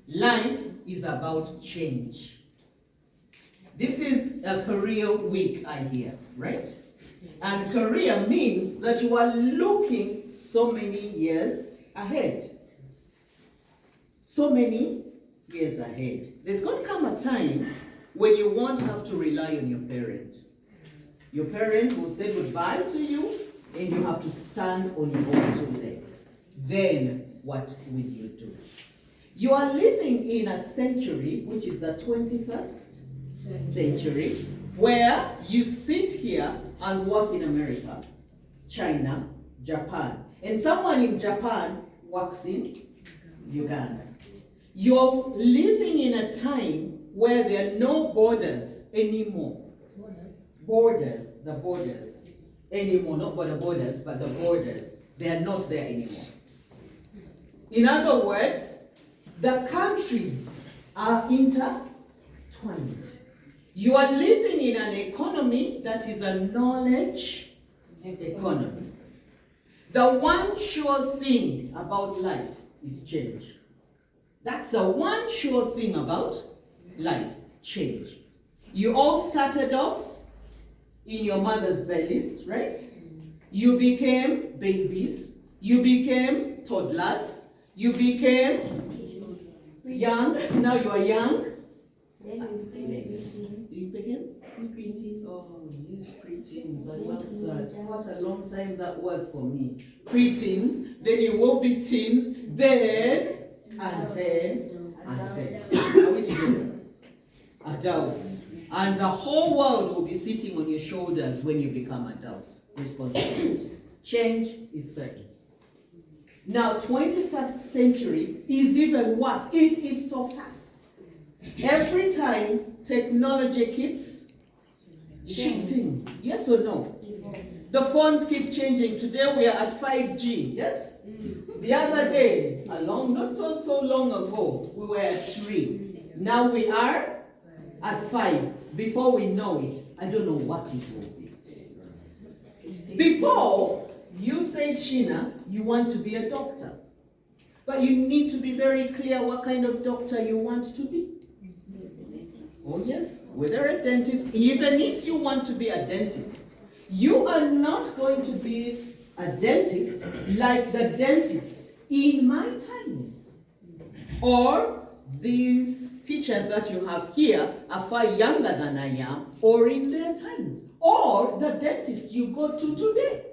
Life is about change. This is a career week, I hear, right? And career means that you are looking so many years ahead. So many years ahead. There's going to come a time when you won't have to rely on your parent. Your parent will say goodbye to you and you have to stand on your own two legs. Then what will you do? You are living in a century, which is the 21st century, where you sit here and work in America, China, Japan. And someone in Japan works in Uganda. You're living in a time where there are no borders anymore. Borders anymore, not borders, but the borders. They are not there anymore. In other words, the countries are intertwined. You are living in an economy that is a knowledge economy. The one sure thing about life is change. That's the one sure thing about life, change. You all started off in your mother's bellies, right? You became babies. You became toddlers. You became young. Now you are young. You became preteens. Oh yes, preteens. I love that. What a long time that was for me. Preteens. Then you will be teens. Then and then and then. Are we together? Adults. And the whole world will be sitting on your shoulders when you become adults. Responsibility. Change is certain. Now, 21st century is even worse. It is so fast. Every time, technology keeps shifting. Yes or no? The phones keep changing. Today we are at 5G. Yes? The other day, not so long ago, we were at 3. Now we are at 5. Before we know it, I don't know what it will be. Before, you said, Sheena, you want to be a doctor. But you need to be very clear what kind of doctor you want to be. Oh yes, whether a dentist, even if you want to be a dentist, you are not going to be a dentist like the dentist in my times. Or these teachers that you have here are far younger than I am, or in their times. Or the dentist you go to today.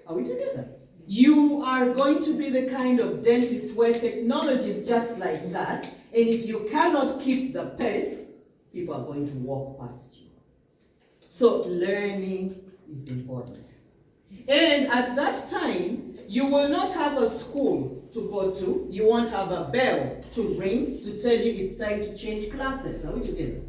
Are we together? You are going to be the kind of dentist where technology is just like that, and if you cannot keep the pace, people are going to walk past you. So learning is important. And at that time, you will not have a school to go to. You won't have a bell to ring to tell you it's time to change classes. Are we together?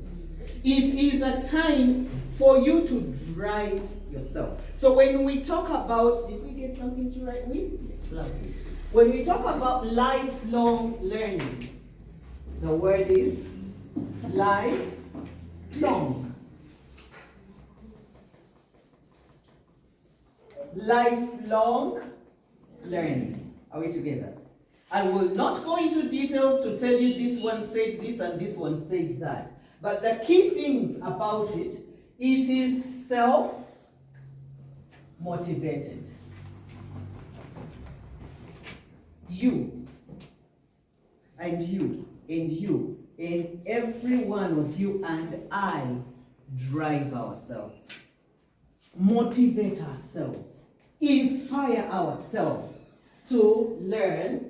It is a time for you to drive yourself. So when we talk about, did we get something to write with? Yes, lovely. When we talk about lifelong learning, the word is lifelong. Lifelong learning. Are we together? I will not go into details to tell you this one said this and this one said that. But the key things about it, it is self-motivated. You, and you, and you, and every one of you and I drive ourselves, motivate ourselves, inspire ourselves to learn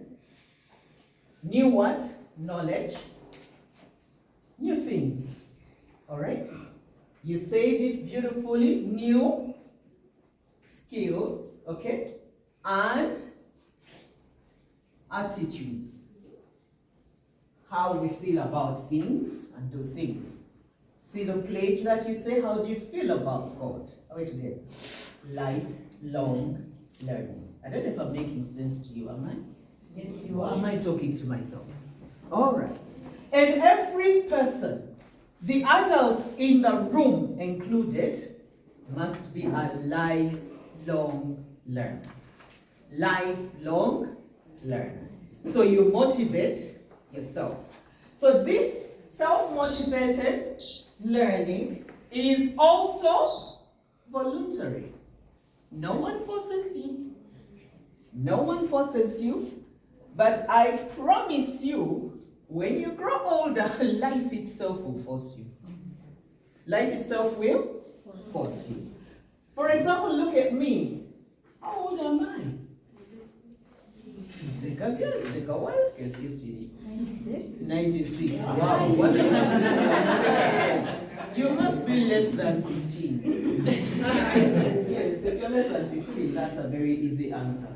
new what? Knowledge, new things. All right? You said it beautifully. New skills, okay? And attitudes. How we feel about things and do things. See the pledge that you say, how do you feel about God? Are we together? Lifelong learning. I don't know if I'm making sense to you, am I? Yes, you Or are. am I talking to myself? All right. And every person, the adults in the room included, must be a lifelong learner. Lifelong learner. So you motivate yourself. So this self-motivated learning is also voluntary. No one forces you. No one forces you. But I promise you, when you grow older, life itself will force you. Life itself will force you. For example, look at me. How old am I? Take a guess. Take a wild guess, yes, sweetie. 96. 96. Wow. What a guess. You must be less than 15. Yes, if you're less than 15, that's a very easy answer.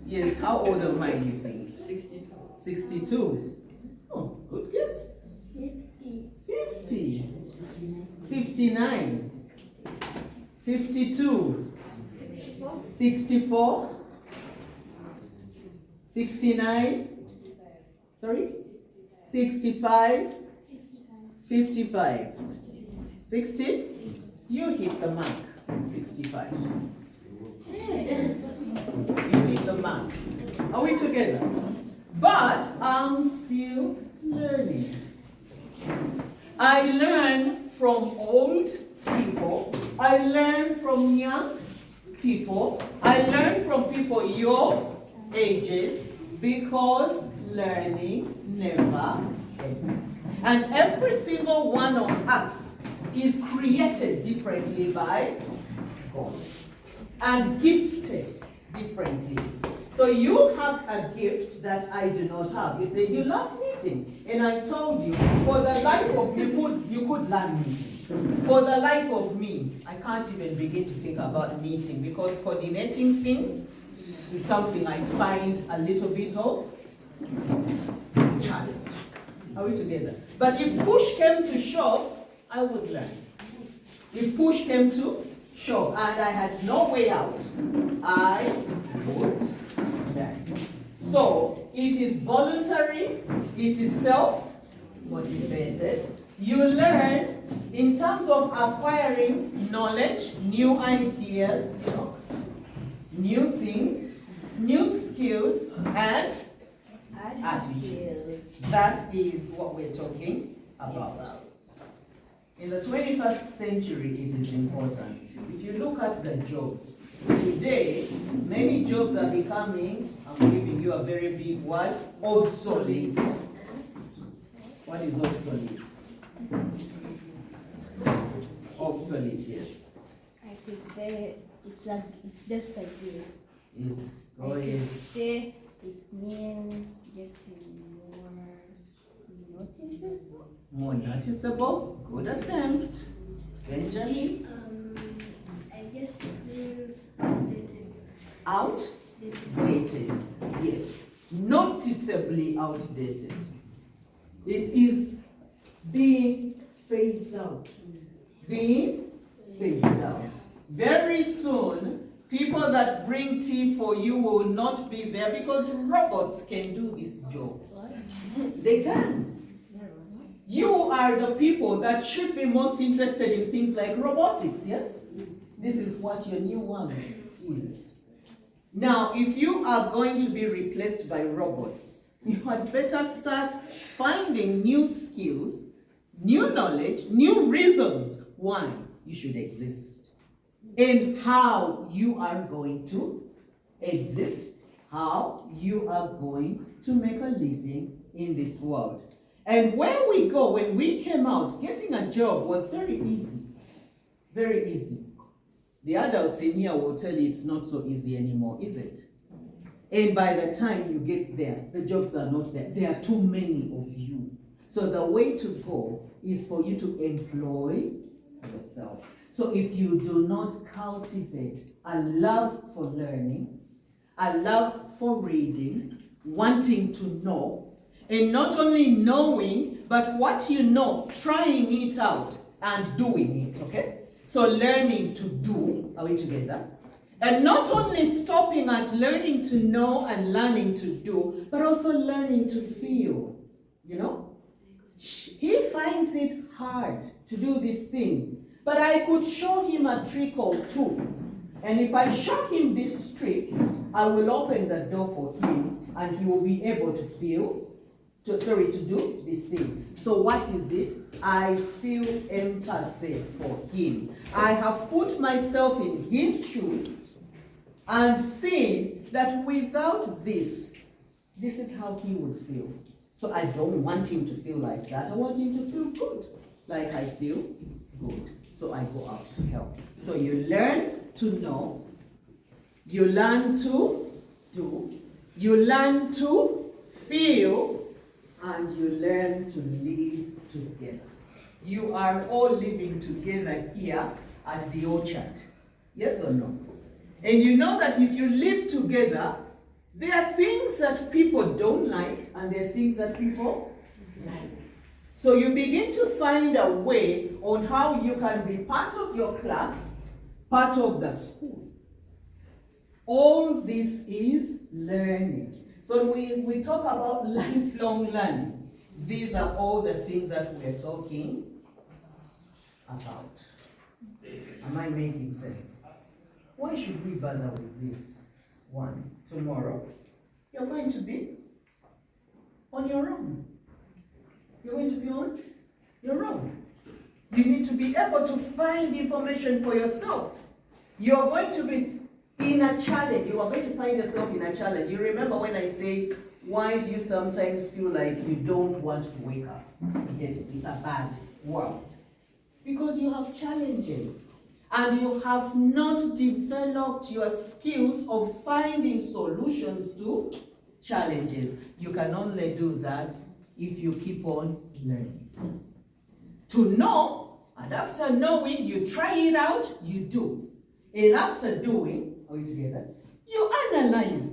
Yes, how old am I, you think? 62. 62. Oh, good guess. 50. 50. 59. 52. 64. 69. Sorry? 65. 55. 60? You hit the mark. 65. You hit the mark. Are we together? But I'm still learning. I learn from old people. I learn from young people. I learn from people your ages, because learning never ends. And every single one of us is created differently by God and gifted differently. So you have a gift that I do not have. You said you love knitting. And I told you, for the life of me, you could learn knitting. For the life of me, I can't even begin to think about knitting, because coordinating things is something I find a little bit of challenge. Are we together? But if push came to shove, I would learn. If push came to shove and I had no way out, I would learn. So it is voluntary, it is self-motivated. You learn in terms of acquiring knowledge, new ideas, new things, new skills, and attitudes. That is what we're talking about. In the 21st century, it is important. If you look at the jobs, today, many jobs are becoming, I'm giving you a very big word, obsolete. What is obsolete? Obsolete, yes. I could say it's just like this. Yes. I Oh, could yes. say it means getting more noticeable. More noticeable. Good attempt. Benjamin. I guess it means outdated. Outdated. Yes. Noticeably outdated. It is being phased out. Being phased out. Very soon, people that bring tea for you will not be there, because robots can do this job. They can. You are the people that should be most interested in things like robotics, yes? This is what your new one is. Now, if you are going to be replaced by robots, you had better start finding new skills, new knowledge, new reasons why you should exist, and how you are going to exist, how you are going to make a living in this world. And where we go, when we came out, getting a job was very easy. Very easy. The adults in here will tell you it's not so easy anymore, is it? And by the time you get there, the jobs are not there. There are too many of you. So the way to go is for you to employ yourself. So if you do not cultivate a love for learning, a love for reading, wanting to know, and not only knowing, but what you know, trying it out and doing it, okay? So learning to do, are we together? And not only stopping at learning to know and learning to do, but also learning to feel, He finds it hard to do this thing, but I could show him a trick or two. And if I show him this trick, I will open the door for him and he will be able to feel to do this thing. So what is it? I feel empathy for him. I have put myself in his shoes and seen that without this is how he would feel. So I don't want him to feel like that. I want him to feel good, like I feel good. So I go out to help. So you learn to know, you learn to do, you learn to feel, and you learn to live together. You are all living together here at the orchard. Yes or no? And you know that if you live together, there are things that people don't like, and there are things that people like. So you begin to find a way on how you can be part of your class, part of the school. All this is learning. So when we talk about lifelong learning, these are all the things that we're talking about. Am I making sense? Why should we bother with this one? Tomorrow, you're going to be on your own. You're going to be on your own. You need to be able to find information for yourself. You're going to be in a challenge. You are going to find yourself in a challenge. You remember when I say, why do you sometimes feel like you don't want to wake up? Yet it's a bad world. Because you have challenges. And you have not developed your skills of finding solutions to challenges. You can only do that if you keep on learning. To know, and after knowing, you try it out, you do. And after doing, are we together? You analyze,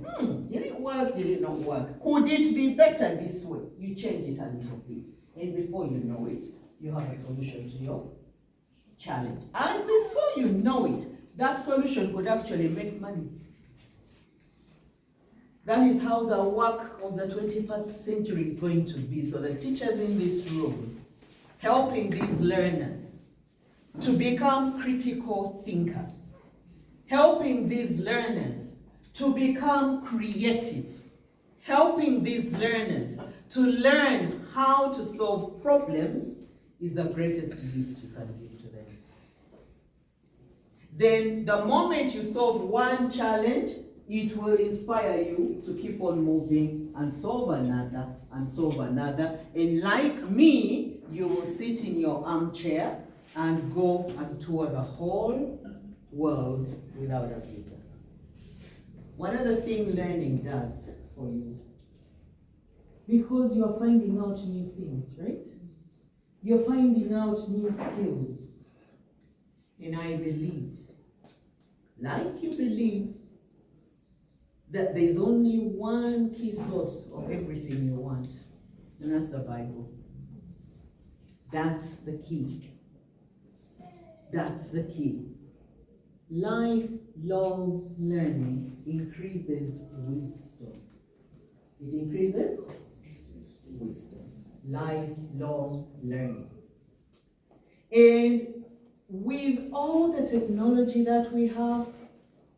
did it work, did it not work? Could it be better this way? You change it a little bit. And before you know it, you have a solution to your challenge. And before you know it, that solution could actually make money. That is how the work of the 21st century is going to be. So the teachers in this room, helping these learners to become critical thinkers, helping these learners to become creative, helping these learners to learn how to solve problems is the greatest gift you can give to them. Then the moment you solve one challenge, it will inspire you to keep on moving and solve another and solve another. And like me, you will sit in your armchair and go and tour the whole world without a visa. One other thing learning does for you, because you're finding out new things, right? You're finding out new skills. And I believe, like you believe, that there's only one key source of everything you want, and that's the Bible. That's the key. That's the key. Lifelong learning increases wisdom. It increases wisdom. Lifelong learning. And with all the technology that we have,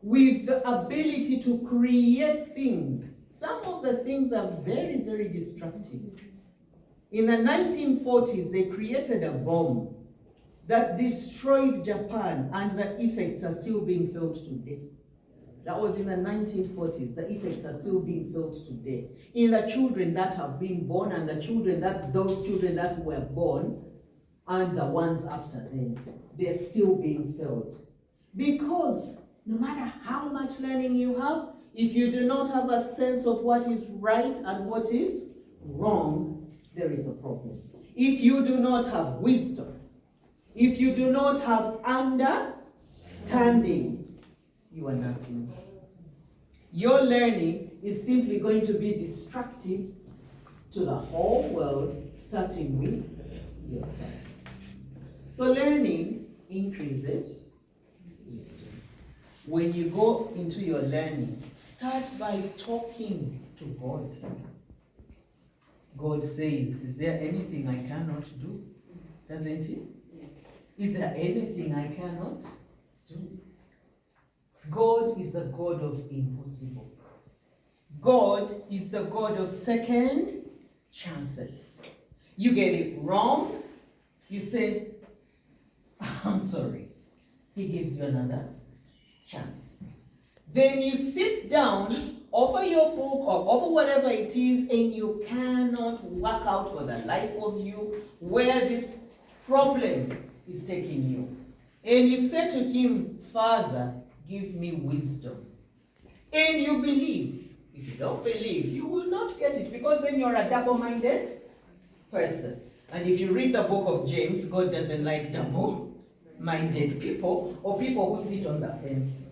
with the ability to create things, some of the things are very, very destructive. In the 1940s, they created a bomb that destroyed Japan, and the effects are still being felt today. That was in the 1940s. The effects are still being felt today. In the children that have been born, and those children that were born, and the ones after them, they're still being felt. Because no matter how much learning you have, if you do not have a sense of what is right and what is wrong, there is a problem. If you do not have wisdom, if you do not have understanding, you are nothing. Your learning is simply going to be destructive to the whole world, starting with yourself. So learning increases wisdom. When you go into your learning, start by talking to God. God says, is there anything I cannot do? Doesn't he? Is there anything I cannot do? God is the God of impossible. God is the God of second chances. You get it wrong, you say, I'm sorry. He gives you another chance. Then you sit down, offer your book or offer whatever it is, and you cannot work out for the life of you where this problem is taking you. And you say to him, Father, give me wisdom. And you believe. If you don't believe, you will not get it, because then you're a double-minded person. And if you read the book of James, God doesn't like double-minded people or people who sit on the fence.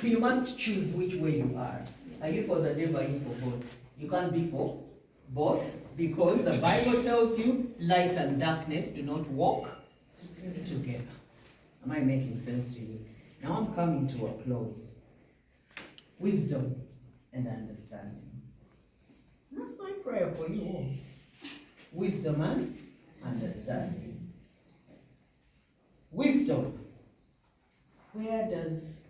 You must choose which way you are. Are you for the devil or are you for God? You can't be for both, because the Bible tells you light and darkness do not walk together. Am I making sense to you? Now I'm coming to a close. Wisdom and understanding. That's my prayer for you all. Wisdom and understanding. Wisdom. Where does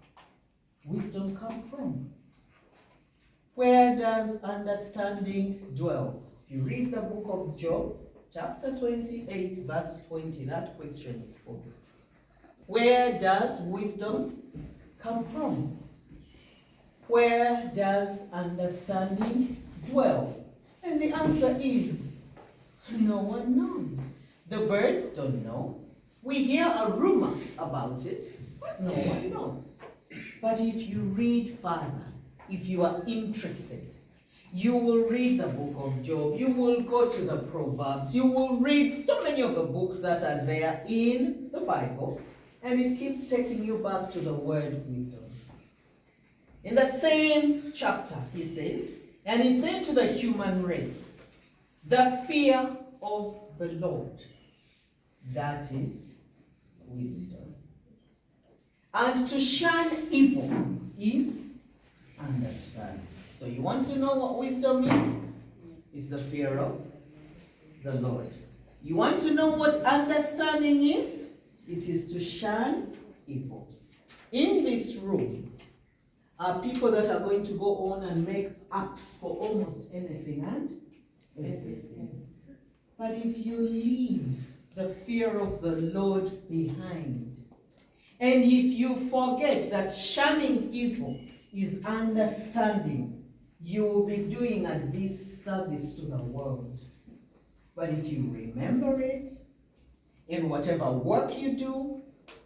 wisdom come from? Where does understanding dwell? If you read the book of Job, chapter 28, verse 20, that question is posed. Where does wisdom come from? Where does understanding dwell? And the answer is, no one knows. The birds don't know. We hear a rumor about it, but no one knows. But if you read further, if you are interested, you will read the book of Job, you will go to the Proverbs, you will read so many of the books that are there in the Bible, and it keeps taking you back to the word wisdom. In the same chapter, he says, and he said to the human race, the fear of the Lord, that is wisdom. And to shun evil is understanding. So you want to know what wisdom is? It's the fear of the Lord. You want to know what understanding is? It is to shun evil. In this room are people that are going to go on and make apps for almost anything and everything. But if you leave the fear of the Lord behind, and if you forget that shunning evil is understanding, you will be doing a disservice to the world. But if you remember it, in whatever work you do,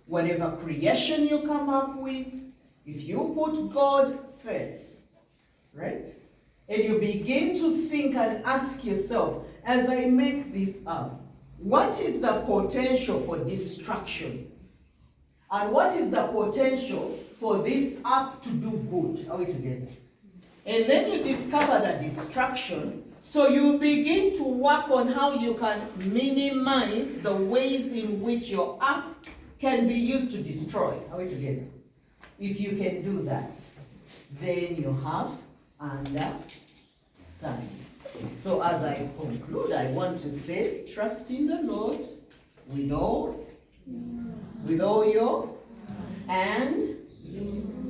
whatever creation you come up with, if you put God first, right? And you begin to think and ask yourself, as I make this up, what is the potential for destruction? And what is the potential for this app to do good? Are we together? And then you discover the destruction, so you begin to work on how you can minimize the ways in which your app can be used to destroy. Are we together? If you can do that, then you have understanding. So as I conclude, I want to say, trust in the Lord with all your, and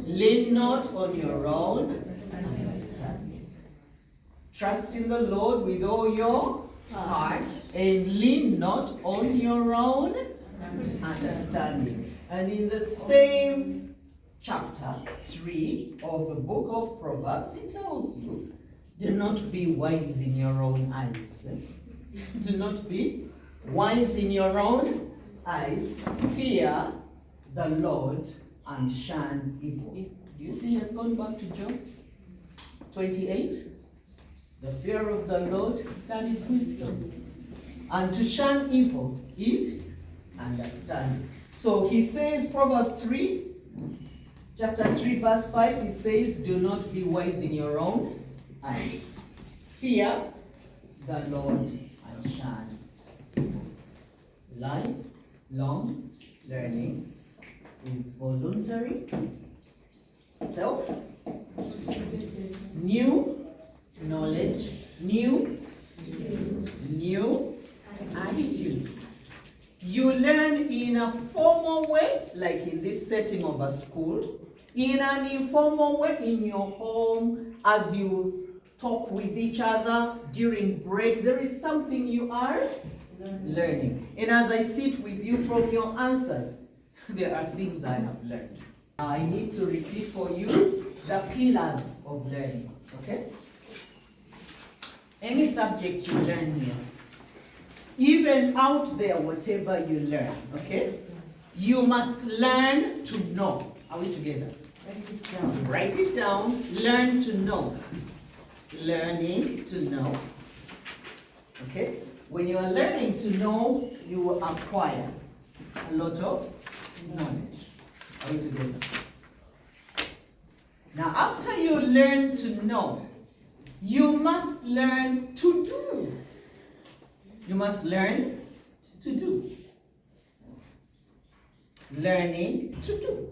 lean not on your own understanding. Trust in the Lord with all your heart, and lean not on your own understanding. And in the same chapter 3 of the book of Proverbs, it tells you, do not be wise in your own eyes. Do not be wise in your own eyes. Fear the Lord and shun evil. Do you see he has gone back to Job 28? The fear of the Lord, that is wisdom. And to shun evil is understanding. So he says, Proverbs 3, chapter 3, verse 5, he says, do not be wise in your own eyes. Fear the Lord and shun evil. Lifelong learning is voluntary, self, new knowledge, new attitudes. You learn in a formal way, like in this setting of a school, in an informal way in your home, as you talk with each other during break, there is something you are learning. And as I sit with you from your answers, there are things I have learned. I need to repeat for you the pillars of learning, okay? Any subject you learn here, even out there, whatever you learn, okay? You must learn to know. Are we together? Write it down. Write it down. Learn to know. Learning to know. Okay? When you are learning to know, you will acquire a lot of knowledge. Are we together? Now, after you learn to know, you must learn to do. You must learn to do. Learning to do.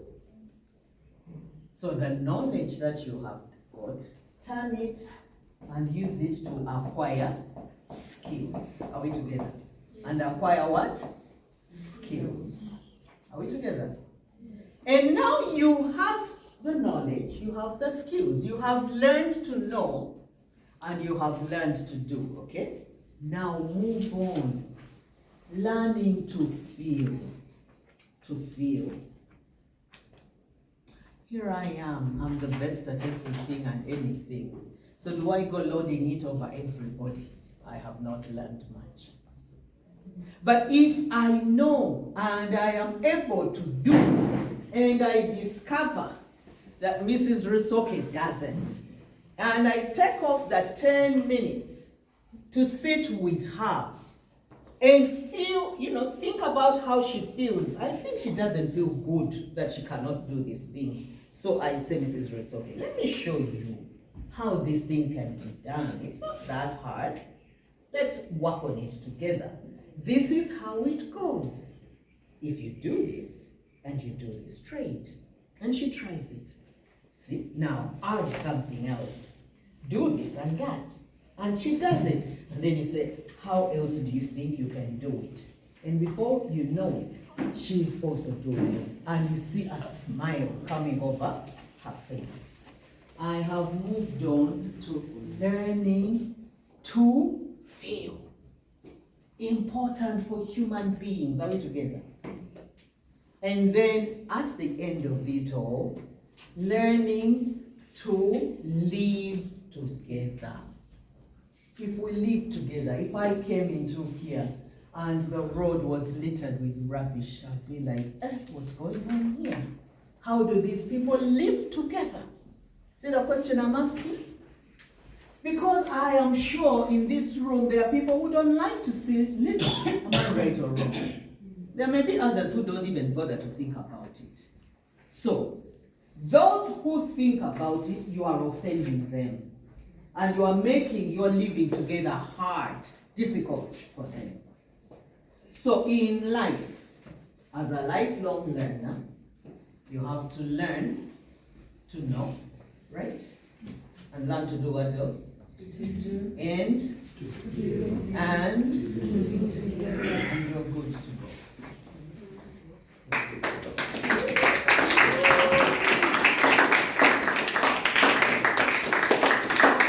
So the knowledge that you have got, turn it and use it to acquire skills. Are we together? Yes. And acquire what? Skills. Are we together? And now you have the knowledge, you have the skills, you have learned to know, and you have learned to do, okay? Now move on. Learning to feel. To feel. Here I am. I'm the best at everything and anything. So do I go loading it over everybody? I have not learned much. But if I know and I am able to do, and I discover that Mrs. Rusoke doesn't, and I take off that 10 minutes to sit with her and feel, think about how she feels. I think she doesn't feel good that she cannot do this thing. So I say, Mrs. Rusoke, let me show you how this thing can be done. It's not that hard. Let's work on it together. This is how it goes. If you do this, and you do this straight, and she tries it. See, now add something else. Do this and that. And she does it. And then you say, how else do you think you can do it? And before you know it, she's also doing it. And you see a smile coming over her face. I have moved on to learning to feel. Important for human beings. Are we together? And then at the end of it all, learning to live together. If we live together, if I came into here and the road was littered with rubbish, I'd be like, what's going on here? How do these people live together? See the question I'm asking? Because I am sure in this room there are people who don't like to see litter. Am I right or wrong? There may be others who don't even bother to think about it. So, those who think about it, you are offending them. And you are making your living together hard, difficult for them. So in life, as a lifelong learner, you have to learn to know, right? And learn to do what else? To do. And to feel. And